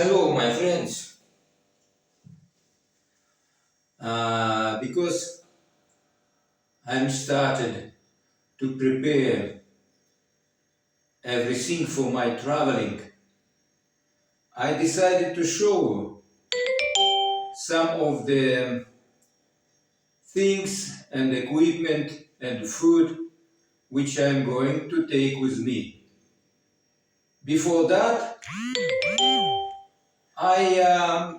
Hello, my friends. Because I'm started to prepare everything for my traveling, I decided to show some of the things and equipment and food which I'm going to take with me. Before that, I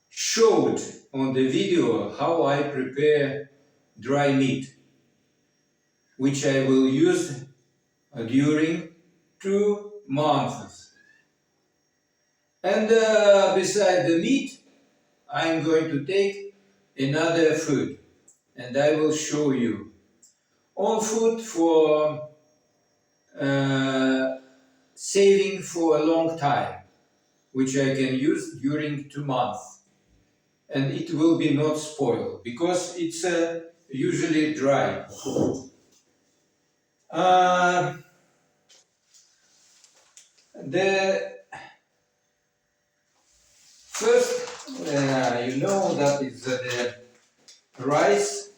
showed on the video how I prepare dry meat, which I will use during 2 months. And beside the meat, I'm going to take another food, and I will show you. All food for saving for a long time, which I can use during 2 months. And it will be not spoiled, because it's usually dry. The first, you know that is the rice.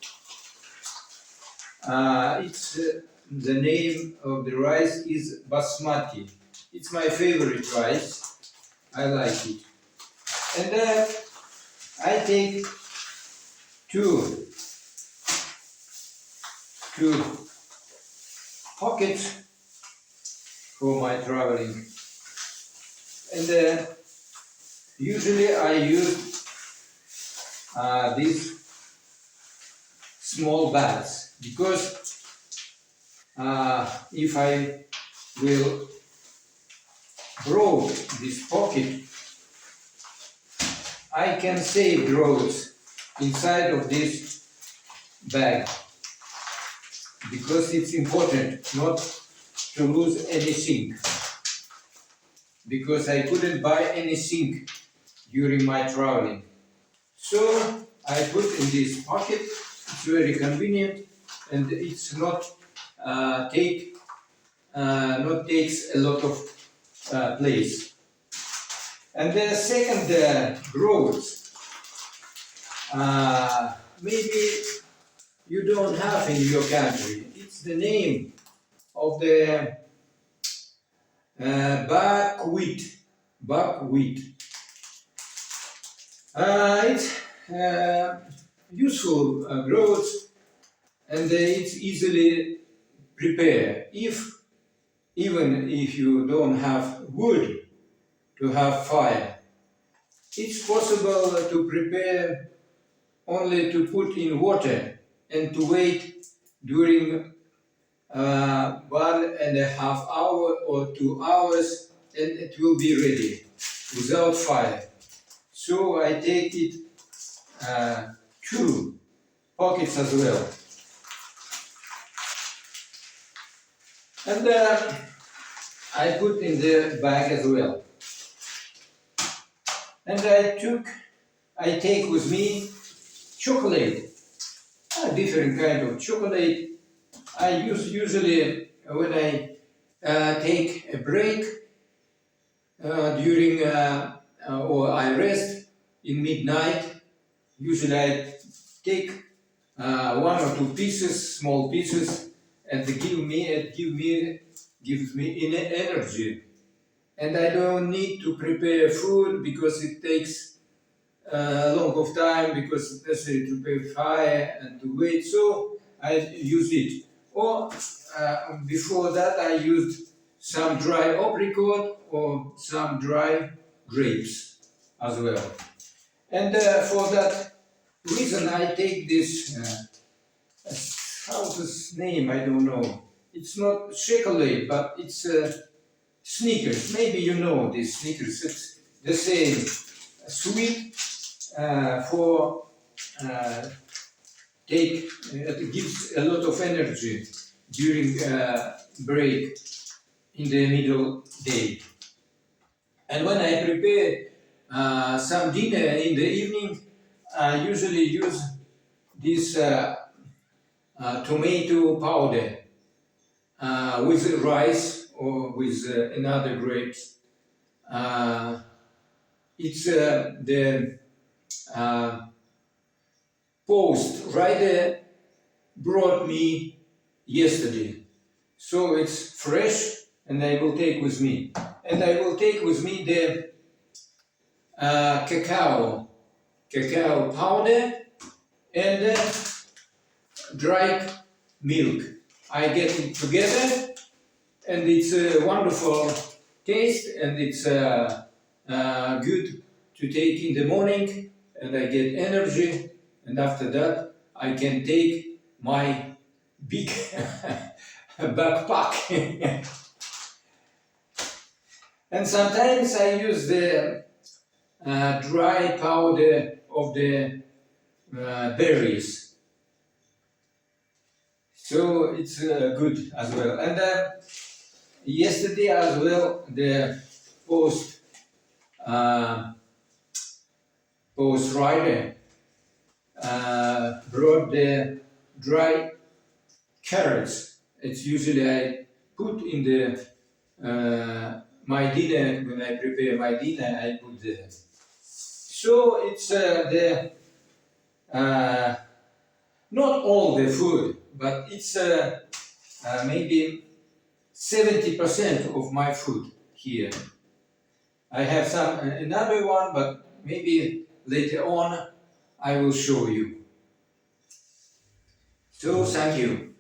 The name of the rice is basmati. It's my favorite rice. I like it. And I take two pockets for my traveling. And usually I use these small bags, because if I will broad this pocket, I can save grows inside of this bag, because it's important not to lose anything, because I couldn't buy anything during my traveling. So I put in this pocket. It's very convenient, and it's not takes a lot of place. And the second growth, maybe you don't have in your country. It's the name of the buckwheat. Buckwheat. It's useful growth, and it's easily prepared. Even if you don't have wood to have fire, it's possible to prepare only to put in water and to wait during 1.5 hours or 2 hours, and it will be ready without fire. So I take it 2 pockets as well. And I put in the bag as well. And I take with me chocolate, a different kind of chocolate. I use usually when I take a break during or I rest in midnight. Usually I take 1 or 2 pieces, small pieces, and they gives me energy. And I don't need to prepare food, because it takes a long of time, because it's necessary to prepare fire and to wait. So I use it. Or before that I used some dry apricot or some dry grapes as well. And for that reason I take this, how's this name, I don't know. It's not chocolate, but it's Snickers. Maybe you know this Snickers. It's the same, sweet for it gives a lot of energy during break in the middle day. And when I prepare some dinner in the evening, I usually use this tomato powder with rice or with another grapes. Uh, it's the uh, post writer brought me yesterday. So it's fresh and I will take with me. And I will take with me the cacao powder and dry milk. I get it together and it's a wonderful taste and it's good to take in the morning and I get energy and after that I can take my big backpack. And sometimes I use the dry powder of the berries, so it's good as well. And yesterday as well, the post uh, post rider brought the dry carrots. It's usually I put in the my dinner when I prepare my dinner. I put the so it's the not all the food, but it's maybe 70% of my food here. I have some another one, but maybe later on I will show you. So thank you.